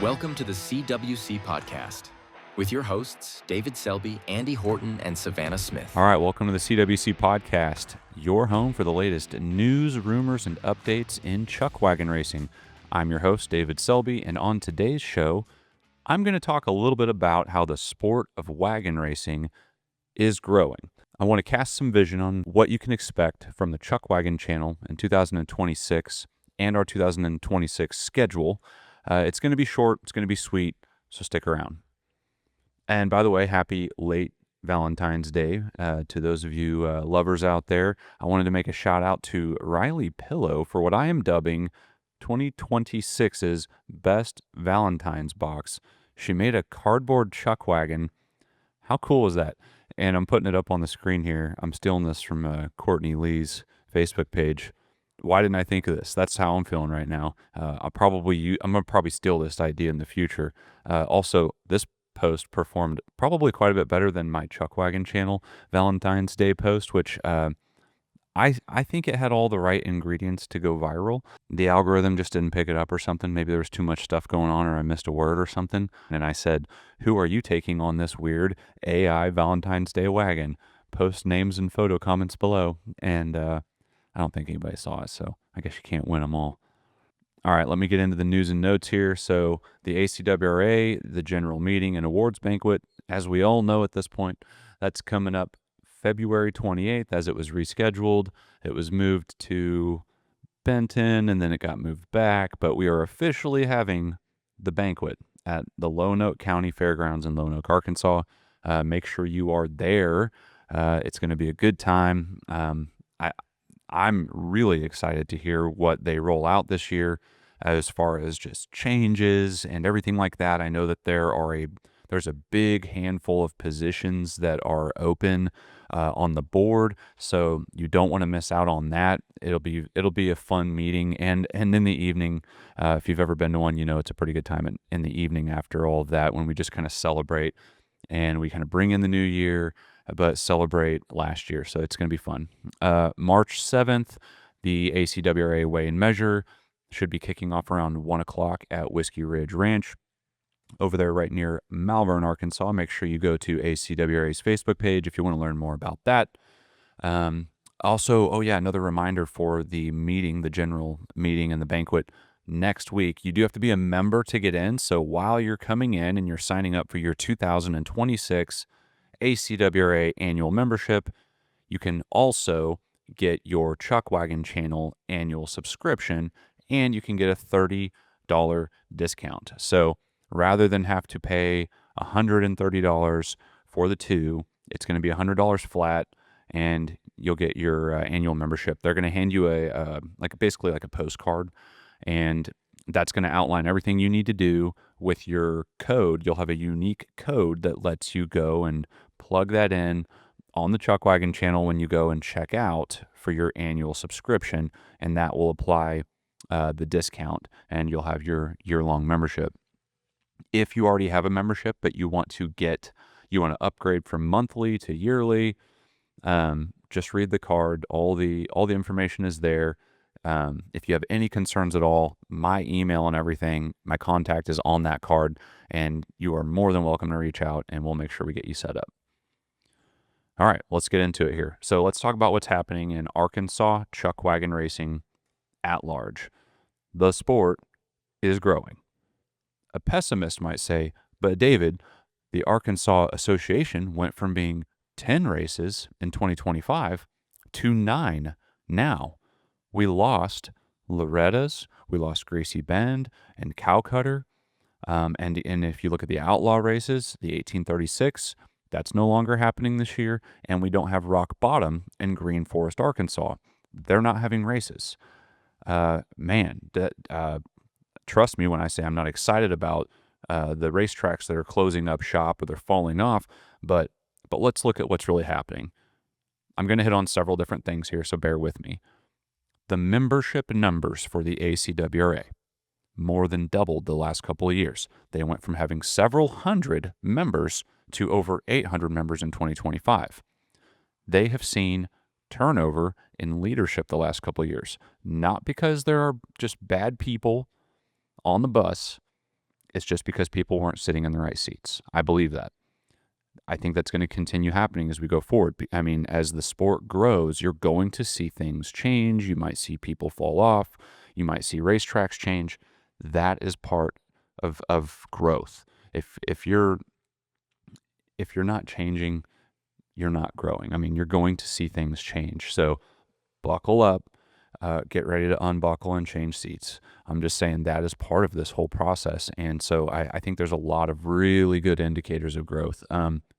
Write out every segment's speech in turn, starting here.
Welcome to the CWC Podcast with your hosts, David Selby, Andy Horton, and Savannah Smith. All right, welcome to the CWC Podcast, your home for the latest news, rumors, and updates in Chuckwagon racing. I'm your host, David Selby, and on today's show, I'm going to talk a little bit about how the sport of wagon racing is growing. I want to cast some vision on what you can expect from the Chuckwagon Channel in 2026 and our 2026 schedule. It's going to be short, it's going to be sweet, so stick around. And by the way, happy late Valentine's Day to those of you lovers out there. I wanted to make a shout out to Riley Pillow for what I am dubbing 2026's best Valentine's box. She made a cardboard Chuckwagon. How cool is that? And I'm putting it up on the screen here. I'm stealing this from Courtney Lee's Facebook page. Why didn't I think of this? That's how I'm feeling right now. I'm gonna probably steal this idea in the future. Also, this post performed probably quite a bit better than my Chuckwagon Channel Valentine's Day post, which I think it had all the right ingredients to go viral. The algorithm just didn't pick it up or something. Maybe there was too much stuff going on or I missed a word or something. And I said, who are you taking on this weird AI Valentine's Day wagon? Post names and photo comments below. And I don't think anybody saw it, so I guess you can't win them all. All right, let me get into the news and notes here. So the ACWRA, the general meeting and awards banquet, as we all know at this point, that's coming up February 28th as it was rescheduled. It was moved to Benton and then it got moved back, but we are officially having the banquet at the Lonoke County Fairgrounds in Lonoke, Arkansas. Make sure you are there. It's going to be a good time. I'm really excited to hear what they roll out this year as far as just changes and everything like that. I know that there's a big handful of positions that are open on the board, so you don't want to miss out on that. It'll be a fun meeting, and in the evening, if you've ever been to one, you know it's a pretty good time in the evening after all of that when we just kind of celebrate and we kind of bring in the new year, but celebrate last year. So it's going to be fun. March 7th, the ACWRA Weigh and Measure should be kicking off around 1 o'clock at Whiskey Ridge Ranch over there right near Malvern, Arkansas. Make sure you go to ACWRA's Facebook page if you want to learn more about that. Also, another reminder for the meeting, the general meeting and the banquet next week. You do have to be a member to get in. So while you're coming in and you're signing up for your 2026 ACWRA annual membership, you can also get your Chuckwagon Channel annual subscription, and you can get a $30 discount. So rather than have to pay $130 for the two, it's going to be $100 flat, and you'll get your annual membership. They're going to hand you basically like a postcard, and that's going to outline everything you need to do with your code. You'll have a unique code that lets you go and plug that in on the Chuckwagon Channel when you go and check out for your annual subscription, and that will apply the discount, and you'll have your year-long membership. If you already have a membership, but you want to upgrade from monthly to yearly, just read the card. All the information is there. If you have any concerns at all, my email and everything, my contact is on that card, and you are more than welcome to reach out, and we'll make sure we get you set up. All right, let's get into it here. So let's talk about what's happening in Arkansas Chuckwagon racing at large. The sport is growing. A pessimist might say, but David, the Arkansas Association went from being 10 races in 2025 to 9 now. We lost Loretta's, we lost Gracie Bend and Cowcutter. And if you look at the outlaw races, the 1836, that's no longer happening this year. And we don't have Rock Bottom in Green Forest, Arkansas. They're not having races. Trust me when I say I'm not excited about the racetracks that are closing up shop or they're falling off, but let's look at what's really happening. I'm going to hit on several different things here, so bear with me. The membership numbers for the ACWRA more than doubled the last couple of years. They went from having several hundred members to over 800 members in 2025. They have seen turnover in leadership the last couple of years, not because there are just bad people on the bus. It's just because people weren't sitting in the right seats. I believe that. I think that's going to continue happening as we go forward. I mean, as the sport grows, you're going to see things change. You might see people fall off. You might see racetracks change. That is part of growth. If you're not changing, you're not growing. I mean, you're going to see things change. So buckle up, get ready to unbuckle and change seats. I'm just saying that is part of this whole process. And so I think there's a lot of really good indicators of growth.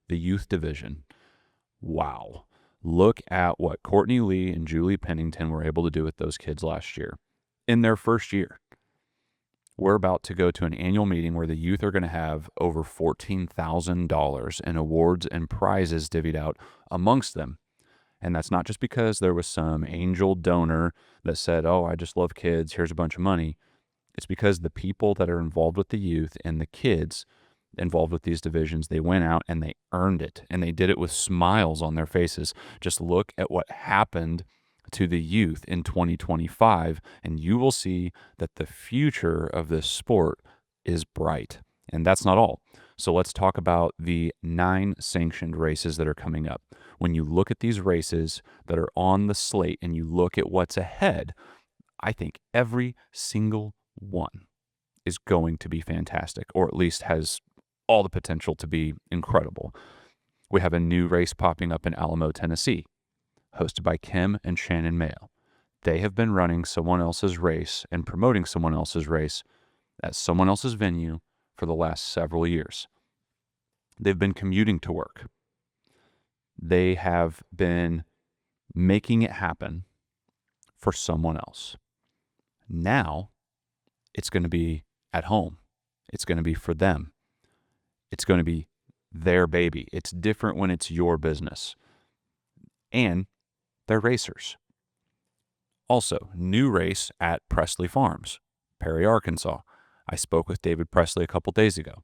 The youth division. Wow. Look at what Courtney Lee and Julie Pennington were able to do with those kids last year in their first year. We're about to go to an annual meeting where the youth are going to have over $14,000 in awards and prizes divvied out amongst them. And that's not just because there was some angel donor that said, oh, I just love kids, here's a bunch of money. It's because the people that are involved with the youth and the kids involved with these divisions, they went out and they earned it. And they did it with smiles on their faces. Just look at what happened to the youth in 2025, and you will see that the future of this sport is bright. And that's not all. So let's talk about the 9 sanctioned races that are coming up. When you look at these races that are on the slate and you look at what's ahead, I think every single one is going to be fantastic, or at least has all the potential to be incredible. We have a new race popping up in Alamo, Tennessee, hosted by Kim and Shannon Mayo. They have been running someone else's race and promoting someone else's race at someone else's venue for the last several years. They've been commuting to work. They have been making it happen for someone else. Now, it's going to be at home. It's going to be for them. It's going to be their baby. It's different when it's your business. And they're racers. Also, new race at Presley Farms, Perry, Arkansas. I spoke with David Presley a couple days ago.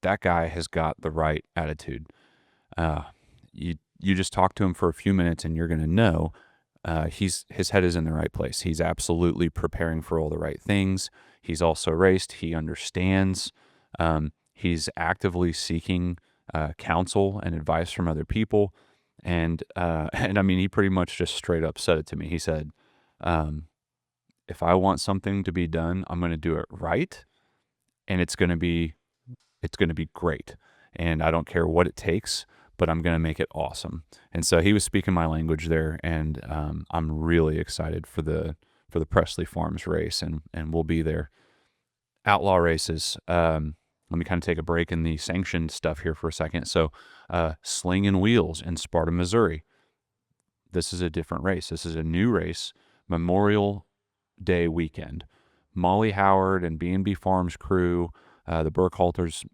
That guy has got the right attitude. You just talk to him for a few minutes and you're going to know his head is in the right place. He's absolutely preparing for all the right things. He's also raced. He understands. He's actively seeking counsel and advice from other people. And I mean, he pretty much just straight up said it to me. He said, if I want something to be done, I'm going to do it right. And it's going to be great. And I don't care what it takes, but I'm going to make it awesome. And so he was speaking my language there. And I'm really excited for the Presley Farms race, and we'll be there. Outlaw races. Let me kind of take a break in the sanctioned stuff here for a second. So Sling and Wheels in Sparta, Missouri. This is a different race. This is a new race, Memorial Day weekend. Molly Howard and B&B Farms crew, the Burkhalters,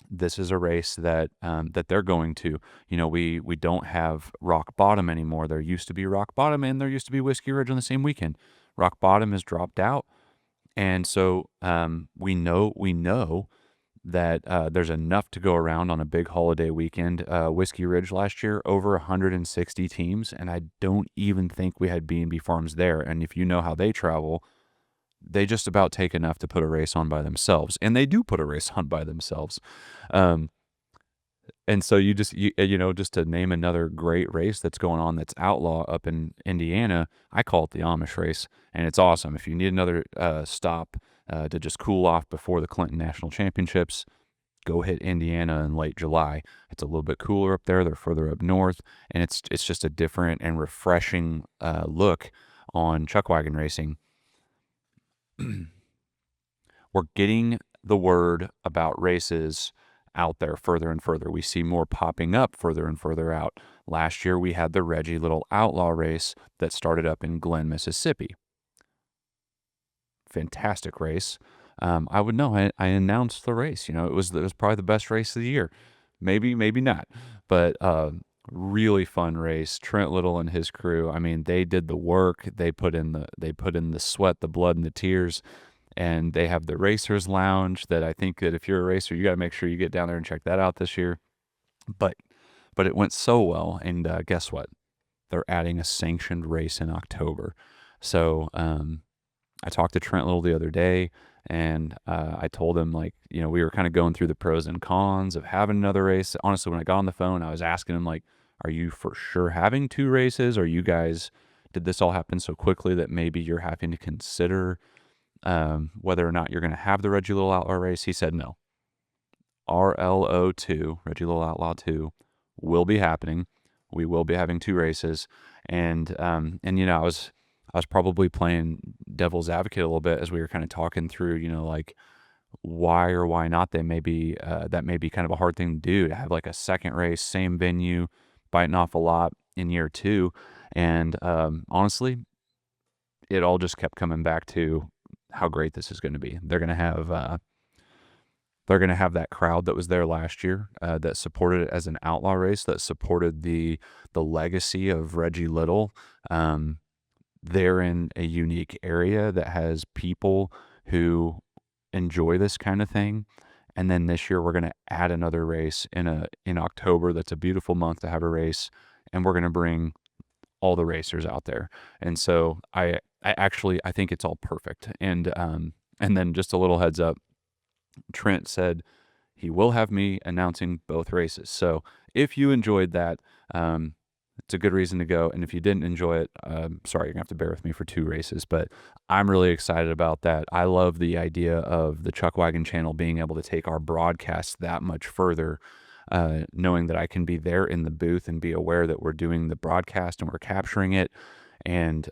this is a race that they're going to. You know, we don't have Rock Bottom anymore. There used to be Rock Bottom and there used to be Whiskey Ridge on the same weekend. Rock Bottom has dropped out. And so we know that there's enough to go around on a big holiday weekend. Whiskey Ridge last year, over 160 teams, and I don't even think we had B&B Farms there. And if you know how they travel, they just about take enough to put a race on by themselves, and they do put a race on by themselves. And so just to name another great race that's going on that's outlaw up in Indiana, I call it the Amish race, and it's awesome. If you need another stop to just cool off before the Clinton National Championships, go hit Indiana in late July. It's a little bit cooler up there. They're further up north, and it's just a different and refreshing look on Chuckwagon racing. We're getting the word about races out there further and further. We see more popping up further and further out. Last year, we had the Reggie Little Outlaw race that started up in Glen, Mississippi. Fantastic race. I would know. I announced the race. You know, it was probably the best race of the year. Maybe not. But really fun race. Trent Little and his crew. I mean, they did the work. They put in the sweat, the blood, and the tears. And they have the Racers Lounge that I think that if you're a racer, you got to make sure you get down there and check that out this year. But it went so well. And guess what? They're adding a sanctioned race in October. So I talked to Trent Little the other day, And I told him, like, we were kind of going through the pros and cons of having another race. Honestly, when I got on the phone, I was asking him, like, are you for sure having 2 races? Are you guys, did this all happen so quickly that maybe you're having to consider whether or not you're going to have the Reggie Little Outlaw race? He said no. RLO2, Reggie Little Outlaw 2, will be happening. We will be having 2 races. And I was probably playing devil's advocate a little bit as we were kind of talking through, like, why or why not that may be kind of a hard thing to do, to have like a second race, same venue, biting off a lot in year 2. And honestly, it all just kept coming back to how great this is going to be. They're going to have that crowd that was there last year, that supported it as an outlaw race, that supported the legacy of Reggie Little. They're in a unique area that has people who enjoy this kind of thing. And then this year we're going to add another race in October. That's a beautiful month to have a race, and we're going to bring all the racers out there. And so I think it's all perfect. And then just a little heads up, Trent said he will have me announcing both races. So if you enjoyed that, it's a good reason to go. And if you didn't enjoy it, sorry, you're going to have to bear with me for 2 races. But I'm really excited about that. I love the idea of the Chuckwagon Channel being able to take our broadcast that much further, knowing that I can be there in the booth and be aware that we're doing the broadcast and we're capturing it, and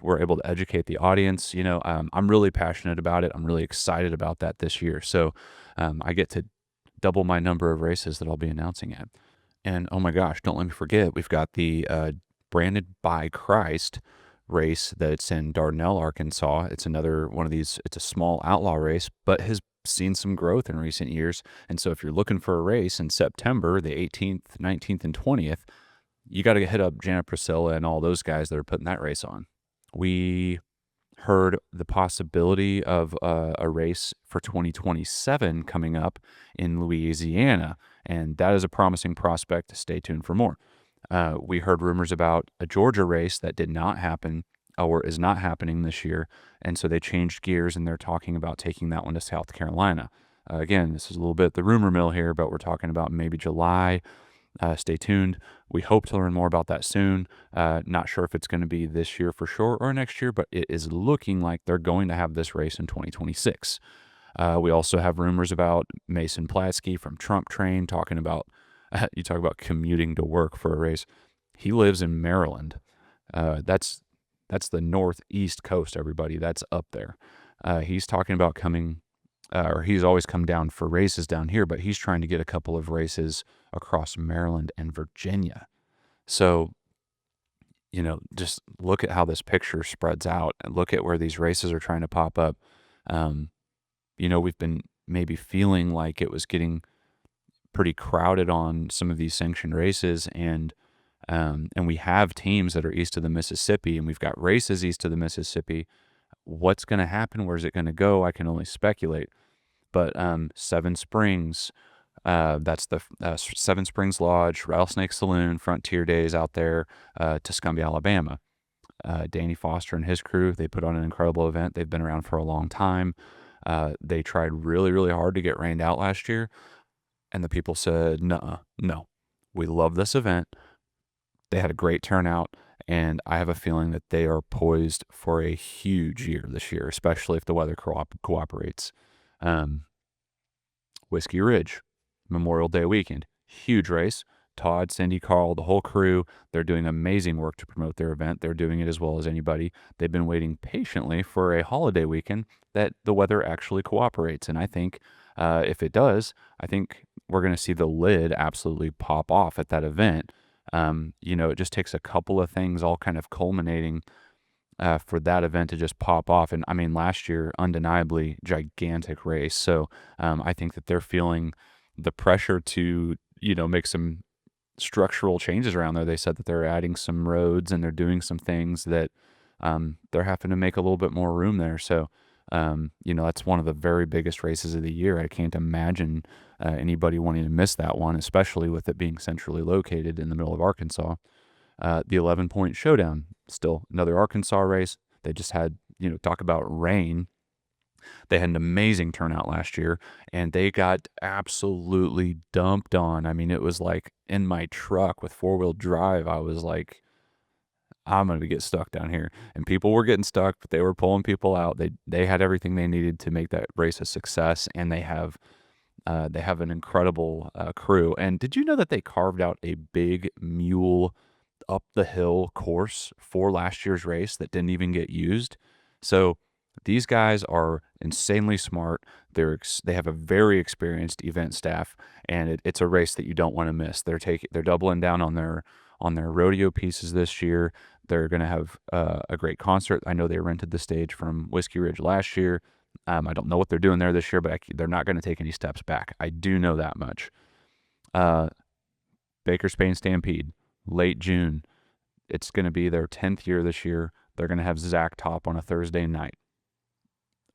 we're able to educate the audience. I'm really passionate about it. I'm really excited about that this year. So I get to double my number of races that I'll be announcing at. And oh my gosh, don't let me forget, we've got the Branded by Christ race that's in Dardanelle, Arkansas. It's another one of these, it's a small outlaw race, but has seen some growth in recent years. And so if you're looking for a race in September, the 18th, 19th, and 20th, you got to hit up Janet Priscilla and all those guys that are putting that race on. We heard the possibility of a race for 2027 coming up in Louisiana, and that is a promising prospect. Stay tuned for more. We heard rumors about a Georgia race that did not happen or is not happening this year, and so they changed gears and they're talking about taking that one to South Carolina. Again, this is a little bit the rumor mill here, but we're talking about maybe July. Stay tuned. We hope to learn more about that soon. Not sure if it's going to be this year for sure or next year, but it is looking like they're going to have this race in 2026. We also have rumors about Mason Platsky from Trump Train talking about, you talk about commuting to work for a race. He lives in Maryland. That's the northeast coast, everybody. That's up there. He's talking about coming, or he's always come down for races down here, but he's trying to get a couple of races across Maryland and Virginia. So, just look at how this picture spreads out and look at where these races are trying to pop up. We've been maybe feeling like it was getting pretty crowded on some of these sanctioned races, and we have teams that are east of the Mississippi, and we've got races east of the Mississippi. What's going to happen? Where's it going to go? I can only speculate. But Seven Springs, that's the Seven Springs Lodge, Rattlesnake Saloon, Frontier Days out there, Tuscumbia, Alabama. Danny Foster and his crew, they put on an incredible event. They've been around for a long time. They tried really, really hard to get rained out last year, and the people said, no, we love this event. They had a great turnout, and I have a feeling that they are poised for a huge year this year, especially if the weather cooperates. Whiskey Ridge, Memorial Day weekend, huge race. Todd, Cindy, Carl, the whole crew, they're doing amazing work to promote their event. They're doing it as well as anybody. They've been waiting patiently for a holiday weekend that the weather actually cooperates. And I think if it does, I think we're going to see the lid absolutely pop off at that event. It just takes a couple of things all kind of culminating for that event to just pop off. And I mean, last year, undeniably gigantic race. So I think that they're feeling the pressure to, make some structural changes around there. They said that they're adding some roads and they're doing some things that they're having to make a little bit more room there. So, that's one of the very biggest races of the year. I can't imagine anybody wanting to miss that one, especially with it being centrally located in the middle of Arkansas. The 11-point showdown, still another Arkansas race. They just had, talk about rain. They had an amazing turnout last year, and they got absolutely dumped on. I mean, it was like in my truck with four-wheel drive, I was like, I'm going to get stuck down here. And people were getting stuck, but they were pulling people out. They had everything they needed to make that race a success, and they have an incredible crew. And did you know that they carved out a big mule up the hill course for last year's race that didn't even get used? So these guys are insanely smart. They have a very experienced event staff, and it's a race that you don't want to miss. They're doubling down on their rodeo pieces this year. They're going to have a great concert. I know they rented the stage from Whiskey Ridge last year. I don't know what they're doing there this year, but they're not going to take any steps back. I do know that much. Baker Spain Stampede, late June. It's going to be their 10th year this year. They're going to have Zach Top on a Thursday night.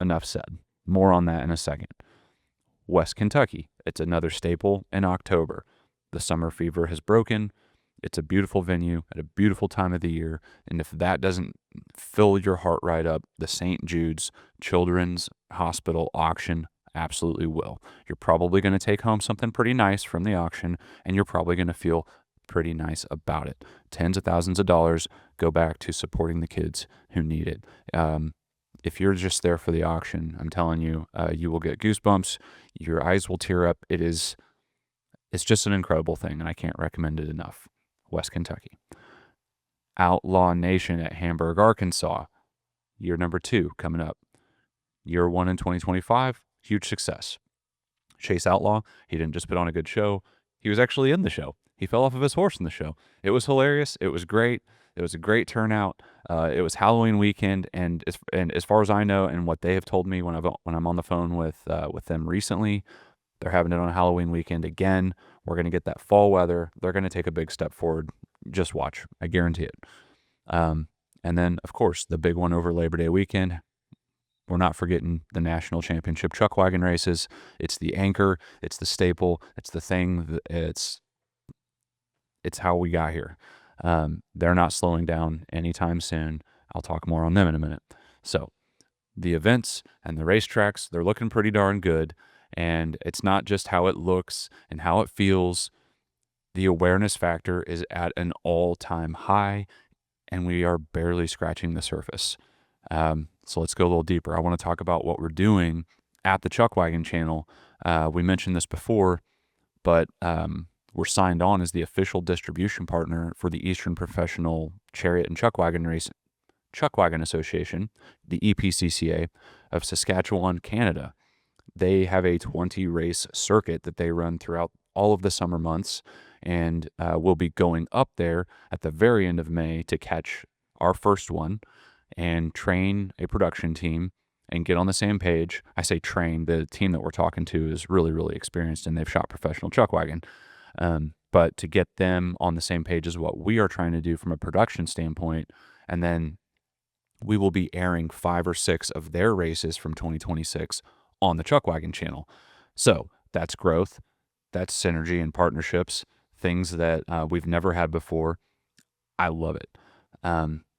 Enough said. More on that in a second. West Kentucky. It's another staple in October. The summer fever has broken. It's a beautiful venue at a beautiful time of the year. And if that doesn't fill your heart right up, the St. Jude's Children's Hospital auction absolutely will. You're probably going to take home something pretty nice from the auction, and you're probably going to feel pretty nice about it. Tens of thousands of dollars go back to supporting the kids who need it. If you're just there for the auction, I'm telling you, you will get goosebumps. Your eyes will tear up. It's just an incredible thing, and I can't recommend it enough. West Kentucky. Outlaw Nation at Hamburg, Arkansas. Year number 2 coming up. Year 1 in 2025, huge success. Chase Outlaw, he didn't just put on a good show. He was actually in the show. He fell off of his horse in the show. It was hilarious. It was great. It was a great turnout. It was Halloween weekend, and as far as I know, and what they have told me when I'm on the phone with them recently, they're having it on Halloween weekend again. We're going to get that fall weather. They're going to take a big step forward. Just watch. I guarantee it. And then, of course, the big one over Labor Day weekend. We're not forgetting the national championship Chuckwagon races. It's the anchor. It's the staple. It's the thing. It's how we got here. They're not slowing down anytime soon. I'll talk more on them in a minute. So the events and the racetracks, they're looking pretty darn good. And it's not just how it looks and how it feels. The awareness factor is at an all-time high, and we are barely scratching the surface. So let's go a little deeper. I want to talk about what we're doing at the Chuckwagon Channel. We mentioned this before, but we're signed on as the official distribution partner for the Eastern Professional Chariot and Chuckwagon Association, the EPCCA of Saskatchewan, Canada. They have a 20-race circuit that they run throughout all of the summer months, and we'll be going up there at the very end of May to catch our first one and train a production team and get on the same page. I say train. The team that we're talking to is really, really experienced, and they've shot professional Chuckwagon. But to get them on the same page is what we are trying to do from a production standpoint, and then we will be airing 5 or 6 of their races from 2026 on the Chuckwagon Channel. So that's growth, that's synergy and partnerships, things that we've never had before. I love it.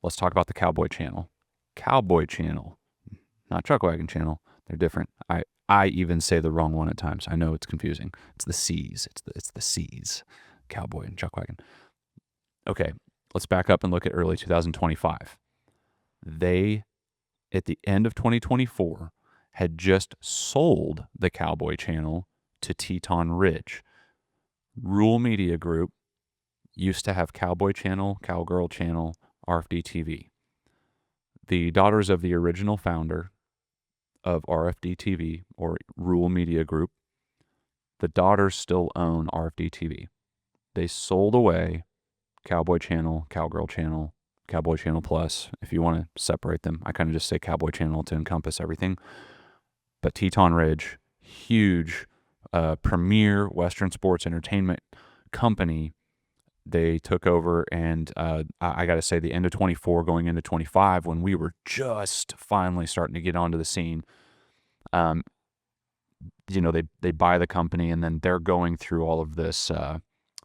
Let's talk about the Cowboy Channel. Cowboy Channel, not Chuckwagon Channel. They're different. I even say the wrong one at times. I know it's confusing. It's the C's. It's the C's. Cowboy and Chuckwagon. Okay, let's back up and look at early 2025. They, at the end of 2024, had just sold the Cowboy Channel to Teton Ridge. Rural Media Group used to have Cowboy Channel, Cowgirl Channel, RFD TV. The daughters of the original founder of RFD TV, or Rural Media Group, the daughters still own RFD TV. They sold away Cowboy Channel, Cowgirl Channel, Cowboy Channel Plus, if you want to separate them. I kind of just say Cowboy Channel to encompass everything. But Teton Ridge, huge premier Western sports entertainment company, they took over, and I got to say, the end of 24 going into 25, when we were just finally starting to get onto the scene, they buy the company, and then they're going through all of this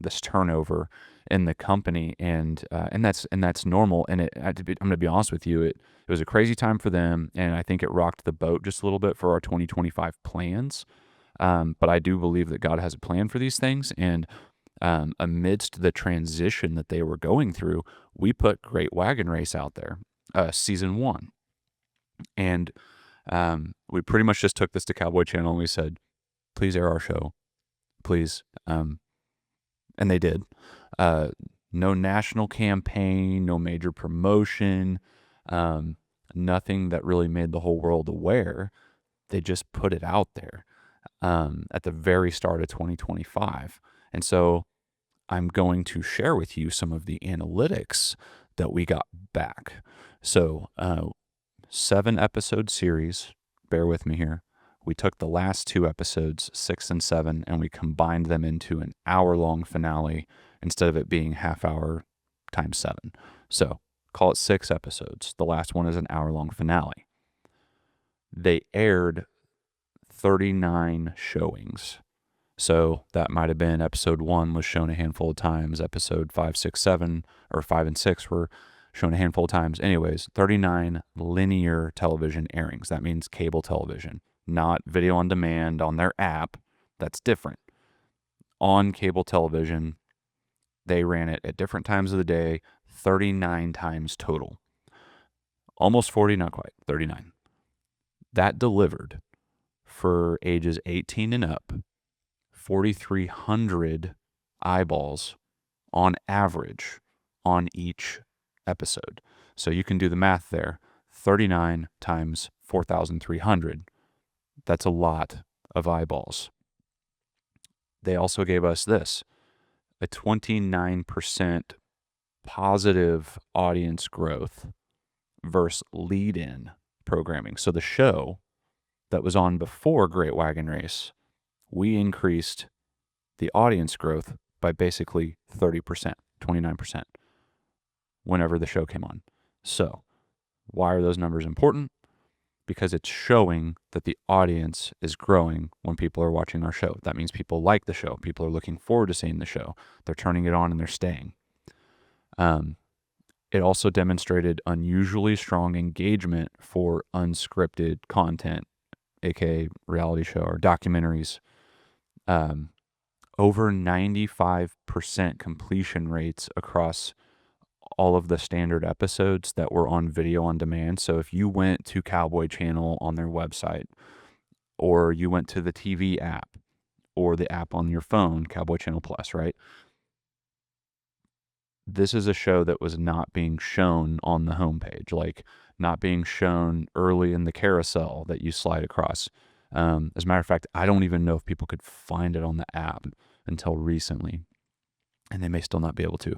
this turnover in the company, and that's normal. And I'm going to be honest with you, it was a crazy time for them, and I think it rocked the boat just a little bit for our 2025 plans. But I do believe that God has a plan for these things, and amidst the transition that they were going through, we put Great Wagon Race out there, season 1, and we pretty much just took this to Cowboy Channel and we said, please air our show, please. And they did. No national campaign, no major promotion, nothing that really made the whole world aware. They just put it out there at the very start of 2025. And so I'm going to share with you some of the analytics that we got back. So 7-episode series, bear with me here. We took the last 2 episodes, 6 and 7, and we combined them into an hour-long finale instead of it being half hour times 7. So call it 6 episodes. The last one is an hour-long finale. They aired 39 showings. So that might have been episode 1 was shown a handful of times. Episode 5, 6, 7, or 5 and 6 were shown a handful of times. Anyways, 39 linear television airings. That means cable television, not video on demand on their app. That's different. On cable television, they ran it at different times of the day, 39 times total. Almost 40, not quite, 39. That delivered for ages 18 and up, 4,300 eyeballs on average on each episode. So you can do the math there. 39 times 4,300. That's a lot of eyeballs. They also gave us this, a 29% positive audience growth versus lead-in programming. So the show that was on before Great Wagon Race, we increased the audience growth by basically 30%, 29%, whenever the show came on. So why are those numbers important? Because it's showing that the audience is growing when people are watching our show. That means people like the show. People are looking forward to seeing the show. They're turning it on and they're staying. It also demonstrated unusually strong engagement for unscripted content, aka reality show or documentaries. Over 95% completion rates across all of the standard episodes that were on video on demand. So if you went to Cowboy Channel on their website, or you went to the TV app, or the app on your phone, Cowboy Channel Plus, right? This is a show that was not being shown on the homepage, like not being shown early in the carousel that you slide across. As a matter of fact, I don't even know if people could find it on the app until recently, and they may still not be able to.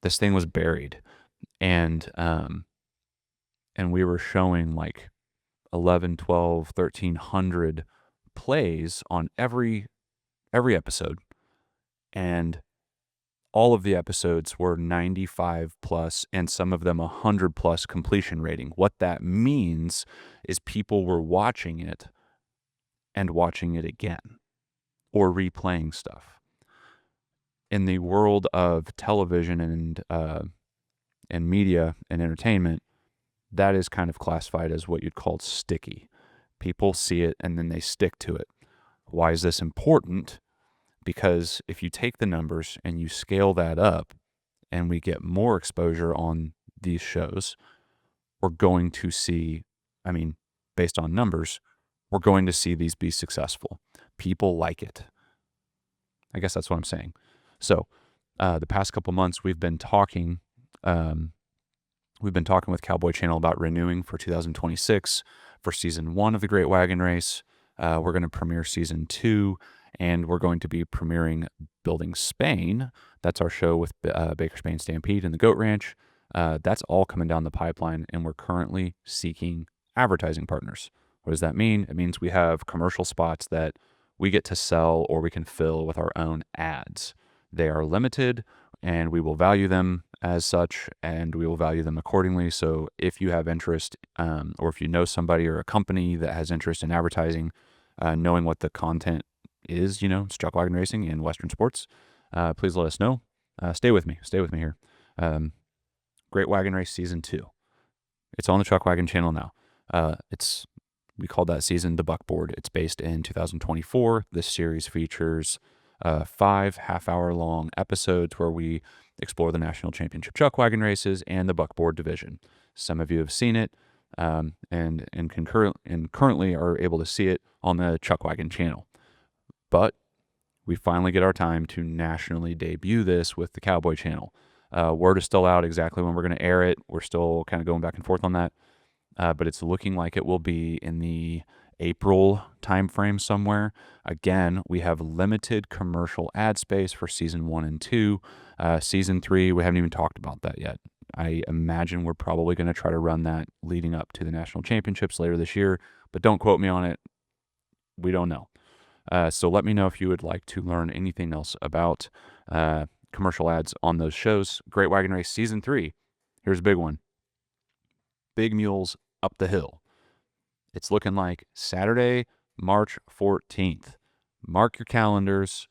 This thing was buried, and we were showing like 11, 12, 1,300 plays on every episode, and all of the episodes were 95 plus, and some of them 100 plus completion rating. What that means is people were watching it and watching it again, or replaying stuff. In the world of television and media and entertainment, that is kind of classified as what you'd call sticky. People see it and then they stick to it. Why is this important? Because if you take the numbers and you scale that up and we get more exposure on these shows, we're going to see, based on numbers, we're going to see these be successful. People like it. I guess that's what I'm saying. So the past couple months, we've been talking with Cowboy Channel about renewing for 2026 for season 1 of the Great Wagon Race. We're going to premiere season 2, and we're going to be premiering Building Spain. That's our show with Baker Spain Stampede and the Goat Ranch. That's all coming down the pipeline, and we're currently seeking advertising partners. What does that mean? It means we have commercial spots that we get to sell or we can fill with our own ads. They are limited, and we will value them as such, and we will value them accordingly. So if you have interest, or if you know somebody or a company that has interest in advertising, knowing what the content is, it's Chuckwagon Racing and Western sports, please let us know. Stay with me here. Great Wagon Race Season 2. It's on the Chuckwagon Channel now. We called that season the Buckboard. It's based in 2024. This series features 5 half-hour-long episodes where we explore the National Championship Chuckwagon races and the Buckboard division. Some of you have seen it and currently are able to see it on the Chuckwagon Channel. But we finally get our time to nationally debut this with the Cowboy Channel. Word is still out exactly when we're going to air it. We're still kind of going back and forth on that. But it's looking like it will be in the April timeframe somewhere. Again, we have limited commercial ad space for season 1 and 2. Season 3, we haven't even talked about that yet. I imagine we're probably going to try to run that leading up to the national championships later this year, but don't quote me on it. We don't know. So let me know if you would like to learn anything else about commercial ads on those shows. Great Wagon Race Season 3. Here's a big one. Big Mules Up the Hill. It's looking like Saturday, March 14th. Mark your calendars.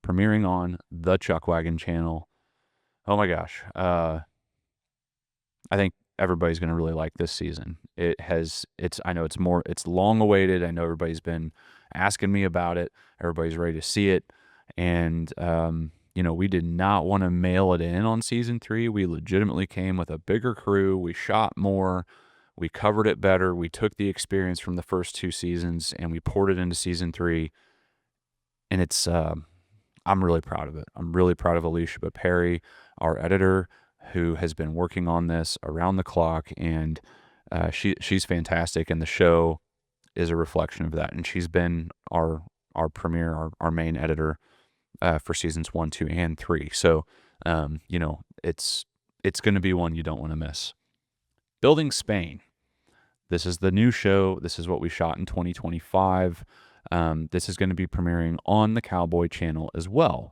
Premiering on the Chuckwagon Channel. Oh my gosh. I think everybody's going to really like this season. I know it's long awaited. I know everybody's been asking me about it. Everybody's ready to see it. And, we did not want to mail it in on season 3. We legitimately came with a bigger crew. We shot more. We covered it better. We took the experience from the first 2 seasons and we poured it into season 3. And it's, I'm really proud of it. I'm really proud of Alicia Perry, our editor, who has been working on this around the clock. And she's fantastic. And the show is a reflection of that. And she's been our premier, our main editor for seasons 1, 2, and 3. So, it's going to be one you don't want to miss. Building Spain. This is the new show. This is what we shot in 2025. This is going to be premiering on the Cowboy Channel as well.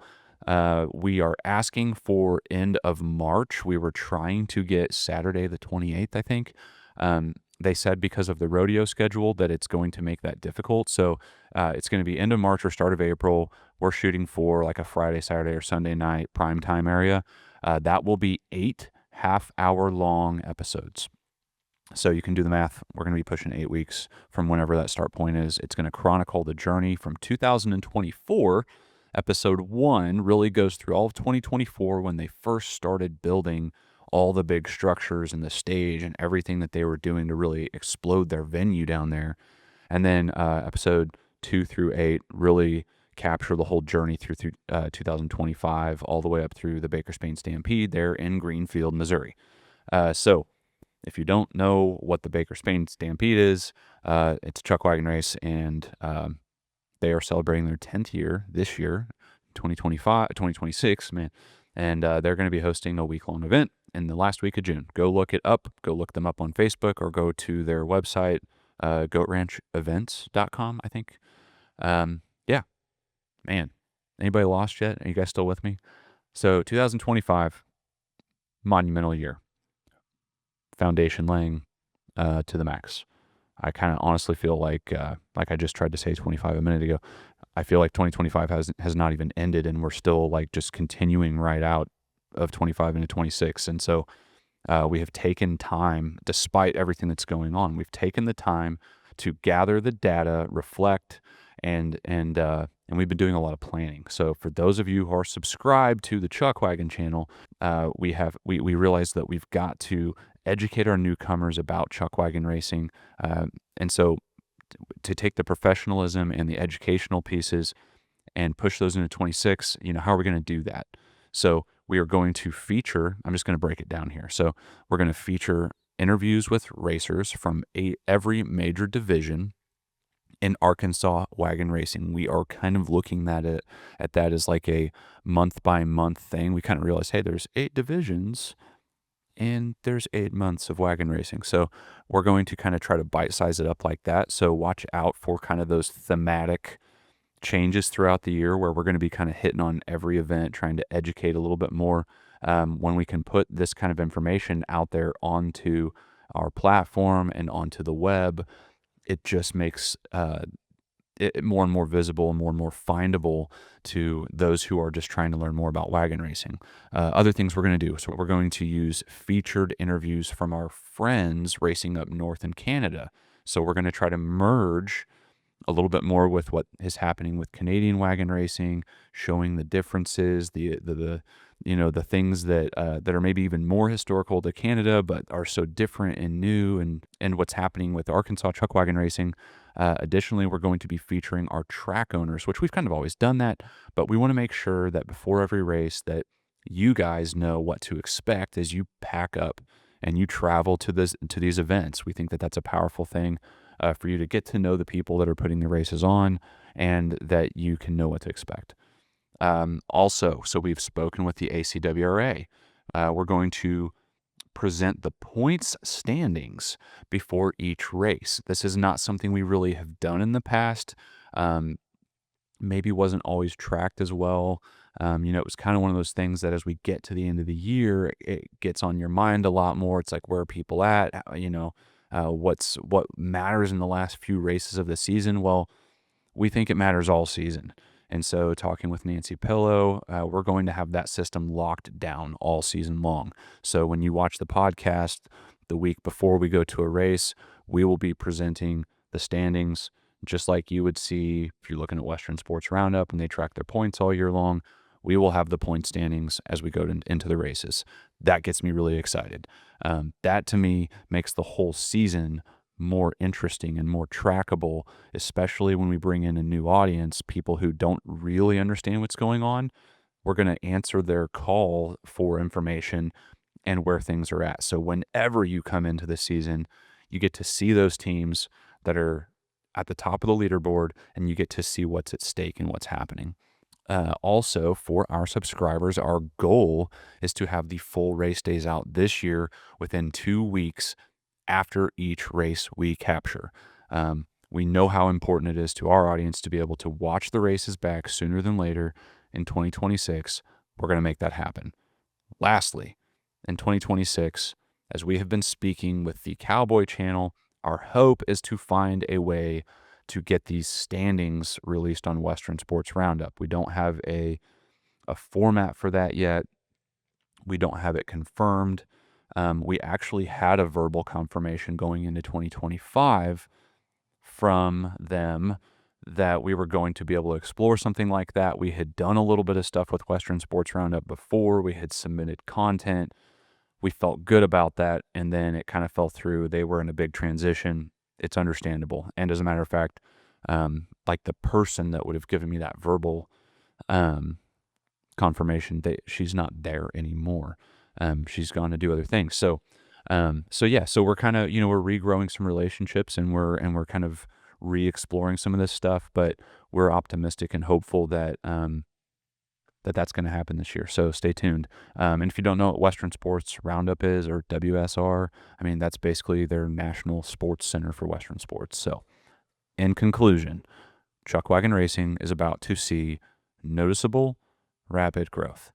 We are asking for end of March. We were trying to get Saturday the 28th, I think. They said because of the rodeo schedule that it's going to make that difficult. So it's going to be end of March or start of April. We're shooting for like a Friday, Saturday, or Sunday night prime time area. That will be 8 half-hour-long episodes. So you can do the math. We're going to be pushing 8 weeks from whenever that start point is. It's going to chronicle the journey from 2024. Episode 1 really goes through all of 2024 when they first started building all the big structures and the stage and everything that they were doing to really explode their venue down there. And then episode 2 through 8 really capture the whole journey through 2025 all the way up through the Baker Spain Stampede there in Greenfield, Missouri. So if you don't know what the Baker Spain Stampede is, it's a Chuckwagon race, and they are celebrating their 10th year this year, 2026, man. And they're going to be hosting a week-long event in the last week of June. Go look it up. Go look them up on Facebook or go to their website, goatranchevents.com, I think. Yeah, man. Anybody lost yet? Are you guys still with me? So 2025, monumental year. Foundation laying to the max. I kind of honestly feel like I just tried to say 25 a minute ago. I feel like 2025 has not even ended, and we're still like just continuing right out of 25 into 26. And so we have taken time, despite everything that's going on, we've taken the time to gather the data, reflect, and we've been doing a lot of planning. So for those of you who are subscribed to the Chuckwagon channel, we realize that we've got to educate our newcomers about Chuckwagon racing. And so to take the professionalism and the educational pieces and push those into 26, how are we going to do that? So we are going to feature, I'm just going to break it down here. So we're going to feature interviews with racers from every major division in Arkansas wagon racing. We are kind of looking at that as like a month by month thing. We kind of realize, hey, there's 8 divisions and there's 8 months of wagon racing. So we're going to kind of try to bite size it up like that. So watch out for kind of those thematic changes throughout the year where we're going to be kind of hitting on every event, trying to educate a little bit more. When we can put this kind of information out there onto our platform and onto the web, it just makes more and more visible and more findable to those who are just trying to learn more about wagon racing. Other things we're going to do. So we're going to use featured interviews from our friends racing up north in Canada. So we're going to try to merge a little bit more with what is happening with Canadian wagon racing, showing the differences, the things that are maybe even more historical to Canada, but are so different and new, and what's happening with Arkansas Chuckwagon racing. Additionally, we're going to be featuring our track owners, which we've kind of always done that, but we want to make sure that before every race that you guys know what to expect as you pack up and you travel to these events. We think that that's a powerful thing for you to get to know the people that are putting the races on, and that you can know what to expect. Also, so we've spoken with the ACWRA. We're going to present the points standings before each race. This is not something we really have done in the past. Maybe wasn't always tracked as well. It was kind of one of those things that as we get to the end of the year, it gets on your mind a lot more. It's like, where are people at? What matters in the last few races of the season? Well, we think it matters all season. And so talking with Nancy Pillow, we're going to have that system locked down all season long. So when you watch the podcast the week before we go to a race, we will be presenting the standings just like you would see if you're looking at Western Sports Roundup and they track their points all year long. We will have the point standings as we go into the races. That gets me really excited. That to me makes the whole season more interesting and more trackable, especially when we bring in a new audience, people who don't really understand what's going on. We're going to answer their call for information and where things are at. So whenever you come into the season, you get to see those teams that are at the top of the leaderboard, and you get to see what's at stake and what's happening. Also, for our subscribers, our goal is to have the full race days out this year within 2 weeks after each race we capture. We know how important it is to our audience to be able to watch the races back sooner than later in 2026. We're going to make that happen. Lastly, in 2026, as we have been speaking with the Cowboy Channel, our hope is to find a way to get these standings released on Western Sports Roundup. We don't have a format for that yet. We don't have it confirmed. We actually had a verbal confirmation going into 2025 from them that we were going to be able to explore something like that. We had done a little bit of stuff with Western Sports Roundup before. We had submitted content. We felt good about that, and then it kind of fell through. They were in a big transition. It's understandable. And as a matter of fact, like the person that would have given me that verbal confirmation, she's not there anymore. She's gone to do other things. So we're kind of, we're regrowing some relationships, and we're kind of re-exploring some of this stuff, but we're optimistic and hopeful that that's going to happen this year. So stay tuned. And if you don't know what Western Sports Roundup is, or WSR, I mean, that's basically their national sports center for Western sports. So in conclusion, Chuckwagon Racing is about to see noticeable, rapid growth.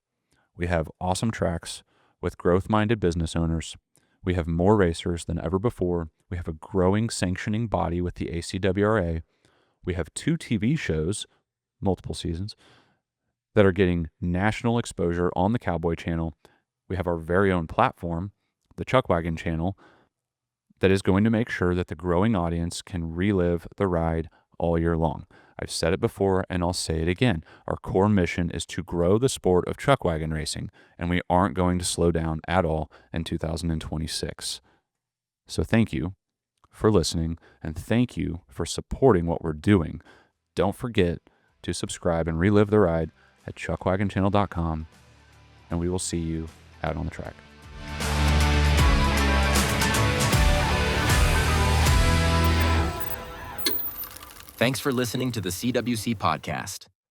We have awesome tracks with growth-minded business owners. We have more racers than ever before. We have a growing sanctioning body with the ACWRA. We have 2 TV shows, multiple seasons, that are getting national exposure on the Cowboy Channel. We have our very own platform, the Chuckwagon Channel, that is going to make sure that the growing audience can relive the ride all year long. I've said it before, and I'll say it again. Our core mission is to grow the sport of chuckwagon racing, and we aren't going to slow down at all in 2026. So thank you for listening, and thank you for supporting what we're doing. Don't forget to subscribe and relive the ride at chuckwagonchannel.com, and we will see you out on the track. Thanks for listening to the CWC Podcast.